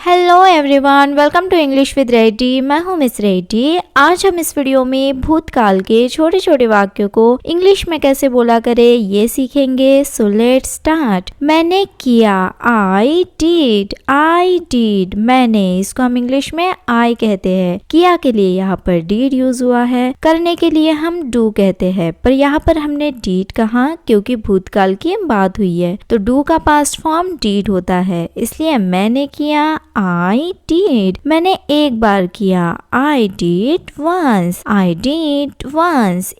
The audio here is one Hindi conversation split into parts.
Hello everyone, welcome to English with ready. मैं हूँ मिस रेडी। आज हम इस वीडियो में भूतकाल के छोटे छोटे वाक्यों को इंग्लिश में कैसे बोला करे ये सीखेंगे। So let's start. मैंने किया, आई डिड। मैंने, इसको हम इंग्लिश में आई कहते हैं। किया के लिए यहाँ पर डिड यूज हुआ है। करने के लिए हम डू कहते हैं, पर यहाँ पर हमने डिड कहा क्योंकि भूतकाल की बात हुई है, तो डू का पास्ट फॉर्म डिड होता है। इसलिए मैंने किया, I did। मैंने एक बार किया, I did once।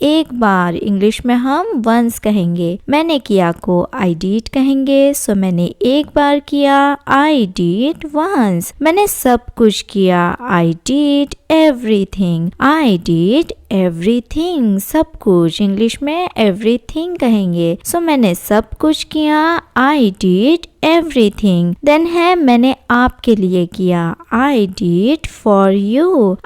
एक बार इंग्लिश में हम once कहेंगे। मैंने किया को I did कहेंगे। सो मैंने एक बार किया, I did once। मैंने सब कुछ किया, I did everything। सब कुछ इंग्लिश में everything कहेंगे। सो मैंने सब कुछ किया, I did everything। देन है मैंने आपके लिए किया, I did for you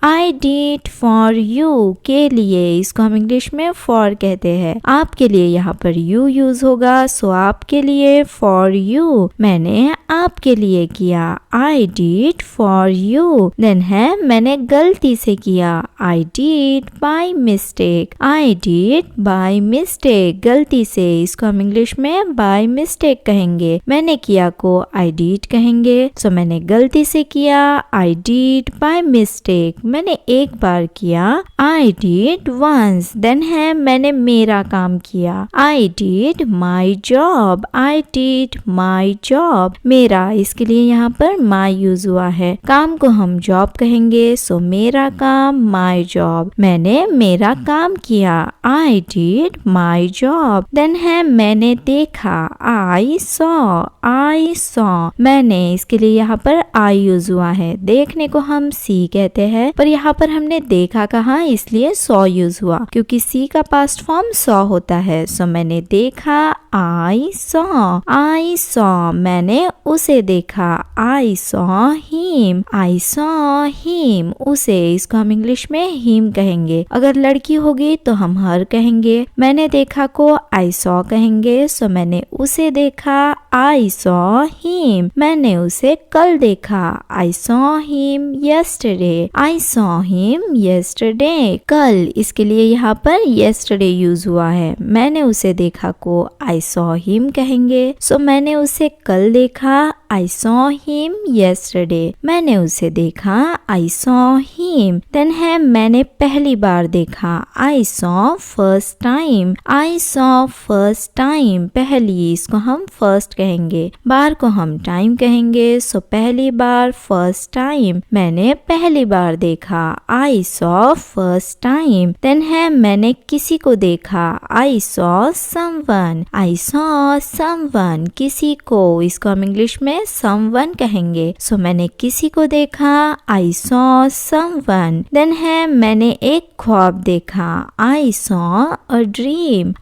के लिए, इसको हम इंग्लिश में for कहते हैं। आपके लिए यहाँ पर you यूज होगा। सो आपके लिए for you। मैंने आपके लिए किया, I did for you। Then है मैंने गलती से किया, I did by mistake। गलती से, इसको हम इंग्लिश में by mistake कहेंगे। मैंने किया को I did कहेंगे। सो मैंने गलती से किया, I did by mistake। मैंने एक बार किया, I did once। देन है मैंने मेरा काम किया, I did my job। मेरा, इसके लिए यहाँ पर my यूज हुआ है। काम को हम जॉब कहेंगे। सो मेरा काम, my job। मैंने मेरा काम किया, I did my job। Then है मैंने देखा, I saw। मैंने, इसके लिए यहाँ पर I यूज हुआ है। देखने को हम see कहते हैं, पर यहाँ पर हमने देखा कहा इसलिए saw यूज हुआ, क्योंकि see का पास्ट फॉर्म saw होता है। सो मैंने देखा, I saw। मैंने उसे देखा, I saw him। उसे, इसको हम इंग्लिश में him कहेंगे। अगर लड़की होगी तो हम her कहेंगे। मैंने देखा को I saw कहेंगे। सो मैंने उसे देखा, I saw him। मैंने उसे कल देखा, I saw him yesterday। कल, इसके लिए यहाँ पर yesterday यूज हुआ है। मैंने उसे देखा को I saw him कहेंगे। सो मैंने उसे कल देखा, I saw him yesterday। मैंने उसे देखा, I saw him। देन है मैंने पहली बार देखा, I saw first time। पहली, इसको हम first कहेंगे। बार को हम टाइम कहेंगे। सो पहली बार, first time। मैंने पहली बार देखा, I saw first time। Then है मैंने किसी को देखा, I saw someone। किसी को, इसको हम इंग्लिश में someone कहेंगे। सो मैंने किसी को देखा, I saw someone। देन है मैंने एक ख्वाब देखा, I saw a dream।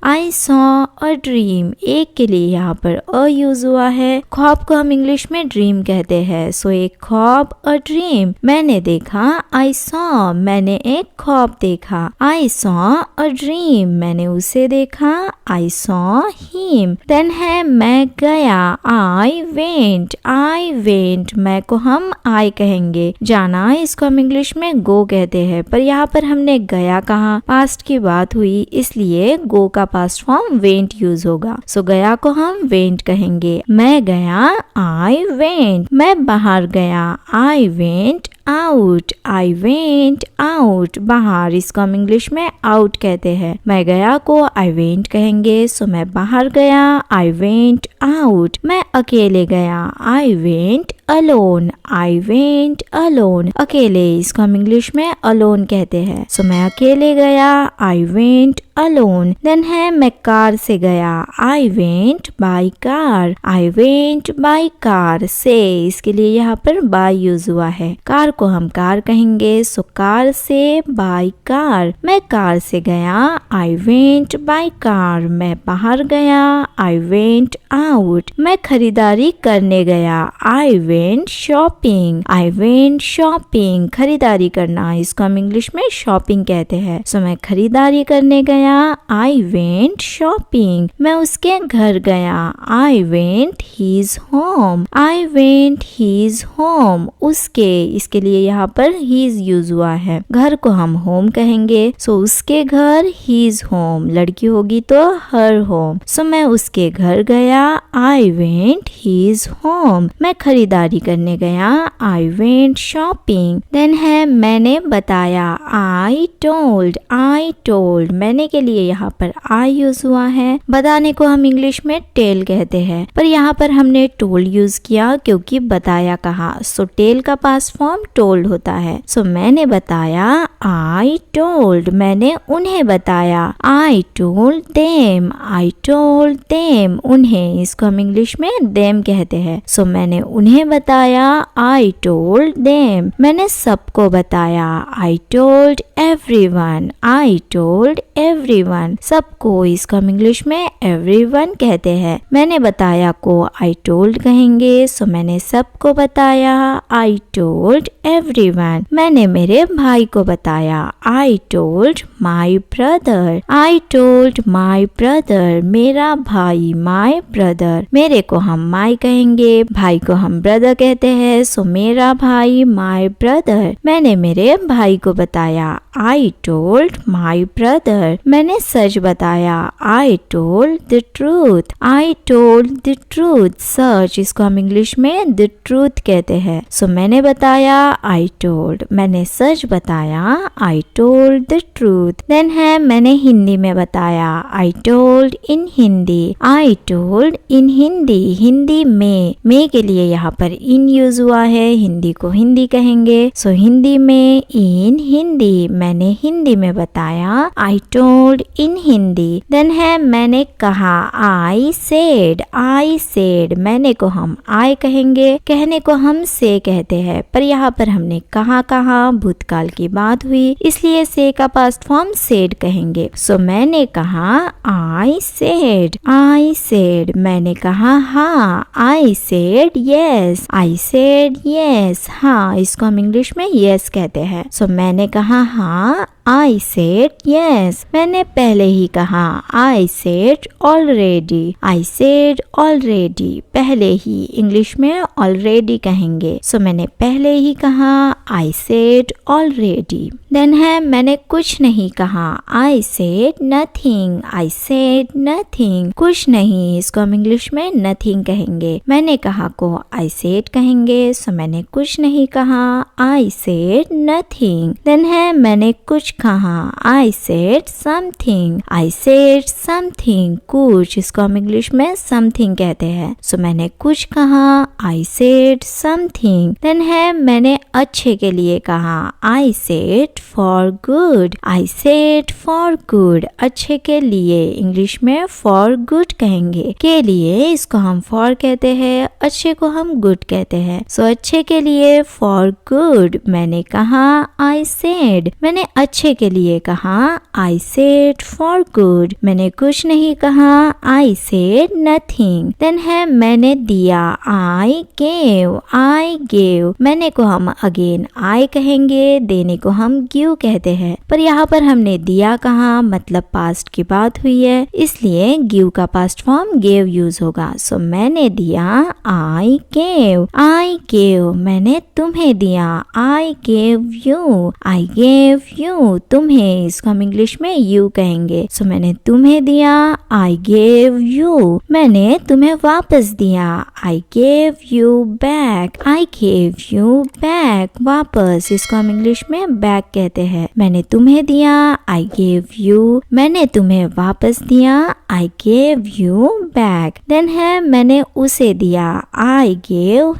एक के लिए यहाँ पर अ यूज हुआ है। ख्वाब को हम इंग्लिश में ड्रीम कहते हैं। सो एक ख्वाब, अ ड्रीम। मैंने देखा, I saw। मैंने एक ख्वाब देखा, I saw a dream। मैंने उसे देखा, I saw him। देन है मैं गया, I went। मैं को हम I कहेंगे। जाना, इसको हम इंग्लिश में go कहते हैं, पर यहाँ पर हमने गया कहा, पास्ट की बात हुई, इसलिए go का पास्ट फॉर्म went यूज होगा। सो गया को हम went कहेंगे। मैं गया, I went। मैं बाहर गया, I went out। बाहर, इसको हम इंग्लिश में out कहते हैं। मैं गया को I went कहेंगे। सो मैं बाहर गया, I went out। मैं अकेले गया, I went alone। अकेले, इसको हम इंग्लिश में alone कहते हैं। सो मैं अकेले गया, I went alone। देन है मैं कार से गया, I went by car। से, इसके लिए यहाँ पर by यूज हुआ है। कार को हम कार कहेंगे, सो कार से बाय कार, मैं कार से गया, आई वेंट बाय कार, मैं बाहर गया, आई वेंट आउट, मैं खरीदारी करने गया, I went shopping, I went shopping, खरीदारी करना, इसको हम इंग्लिश में शॉपिंग कहते हैं। सो मैं खरीदारी करने गया, आई वेंट शॉपिंग, मैं उसके घर गया, I went his home, I went his home, उसके, इसके लिए यहाँ पर हीज यूज हुआ है, घर को हम होम कहेंगे, सो उसके घर हीज होम, लड़की होगी तो हर होम, सो मैं उसके घर गया, आई वेंट हीज होम, मैं खरीदारी करने गया, आई वेंट शॉपिंग। देन है मैंने बताया, आई टोल्ड, मैंने के लिए यहाँ पर आई यूज हुआ है, बताने को हम इंग्लिश में टेल कहते हैं, पर यहाँ पर हमने टोल्ड यूज किया क्योंकि बताया कहा, सो टेल का पास्ट फॉर्म टोल्ड होता है। सो मैंने बताया, आई टोल्ड, मैंने उन्हें बताया, आई टोल्ड देम, उन्हें, इसको हम इंग्लिश में देम कहते हैं। सो मैंने उन्हें बताया, आई टोल्ड देम, मैंने सबको बताया, आई टोल्ड एवरीवन, सबको, इसको हम इंग्लिश में एवरीवन कहते हैं। मैंने बताया को आई टोल्ड कहेंगे, सो मैंने सबको बताया, आई टोल्ड एवरीवन, मैंने मेरे भाई को बताया, आई टोल्ड माई ब्रदर, मेरा भाई, माई ब्रदर, मेरे को हम माई कहेंगे, भाई को हम ब्रदर कहते हैं, सो मेरा भाई, माई ब्रदर, मैंने मेरे भाई को बताया, आई टोल्ड माई ब्रदर, मैंने सच बताया, आई टोल्ड द ट्रूथ, सच, इसको हम इंग्लिश में द ट्रूथ कहते हैं। सो मैंने बताया, आई टोल्ड, मैंने सच बताया, I told the truth. Then है मैंने हिंदी में बताया, I told in Hindi, Hindi में के लिए यहाँ पर इन यूज हुआ है, हिंदी को हिंदी कहेंगे, सो हिंदी में, इन हिंदी, मैंने हिंदी में बताया, I told in Hindi. Then है मैंने कहा, आई सेड, मैंने को हम आई कहेंगे, कहने को हम से कहते हैं, पर यहाँ पर हमने कहा भूतकाल की बात हुई, इसलिए से का पास्ट फॉर्म सेड कहेंगे। सो मैंने कहा, आई सेड, मैंने कहा हाँ, आई सेड यस, हाँ, इसको हम इंग्लिश में यस कहते हैं। सो मैंने कहा हाँ, आई सेड यस, मैंने पहले ही कहा, आई सेड ऑलरेडी, पहले ही, इंग्लिश में ऑलरेडी कहेंगे, सो मैंने पहले ही कहा, आई सेड ऑलरेडी। देन है मैंने कुछ नहीं कहा, आई सेड नथिंग, कुछ नहीं, इसको हम इंग्लिश में नथिंग कहेंगे, मैंने कहा को आई सेड कहेंगे, सो मैंने कुछ नहीं कहा, आई सेड नथिंग। देन है मैंने कुछ कहा, आई सेड समथिंग, कुछ, इसको हम इंग्लिश में समथिंग कहते हैं, सो मैंने कुछ कहा, आई सेड समथिंग। देन है मैंने अच्छे के लिए कहा, आई सेड फॉर गुड, अच्छे के लिए, इंग्लिश में फॉर गुड कहेंगे, के लिए, इसको हम फॉर कहते हैं, अच्छे को हम गुड कहते हैं, सो अच्छे के लिए फॉर गुड, मैंने कहा, आई सेड, मैंने अच्छे के लिए कहा, आई सेड फॉर गुड, मैंने कुछ नहीं कहा, आई सेड नथिंग। देन है मैंने दिया, आई गेव, मैंने को हम अगेन आई कहेंगे, देने को हम गिव कहते हैं, पर यहाँ पर हमने दिया कहा, मतलब पास्ट की बात हुई है, इसलिए गिव का पास्ट फॉर्म गेव यूज होगा। सो मैंने दिया, आई गेव, मैंने तुम्हें दिया, आई गेव यू, तुम्हें, इसको हम इंग्लिश में यू कहेंगे, सो मैंने तुम्हें दिया, आई गेव यू, मैंने तुम्हें वापस दिया, आई गेव यू बैक, वापस, इसको हम इंग्लिश में बैक कहते हैं, मैंने तुम्हें दिया, आई गेव यू, मैंने तुम्हें वापस दिया, I gave you back. Then है मैंने उसे दिया, आई गेव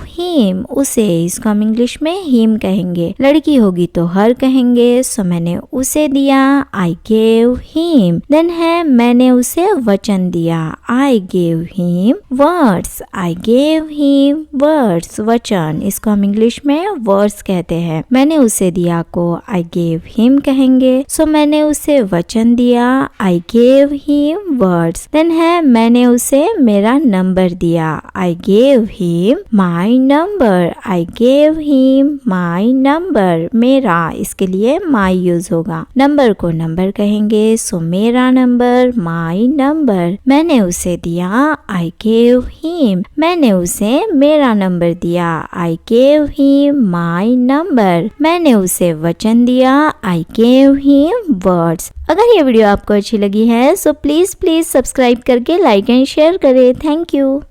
हिम, उसे, इसको हम इंग्लिश में हिम कहेंगे, लड़की होगी तो तो हर कहेंगे सो मैंने उसे दिया, आई गेव हिम। देन है मैंने उसे वचन दिया, I gave him words, I gave him words वचन, इसको हम इंग्लिश में वर्ड्स कहते हैं। मैंने उसे दिया को आई गेव हिम कहेंगे, सो मैंने उसे वचन दिया, I gave him words. Then है मैंने उसे मेरा नंबर दिया, I gave him my number, I gave him my number, मेरा, इसके लिए माई यूज होगा। नंबर को नंबर कहेंगे, सो मेरा नंबर, माई नंबर। मैंने उसे दिया, आई गेव हिम, मैंने उसे मेरा नंबर दिया, I gave him my number. मैंने उसे वचन दिया, आई गेव हिम वर्ड्स। अगर ये वीडियो आपको अच्छी लगी है सो प्लीज सब्सक्राइब करके लाइक एंड शेयर करें। Thank you.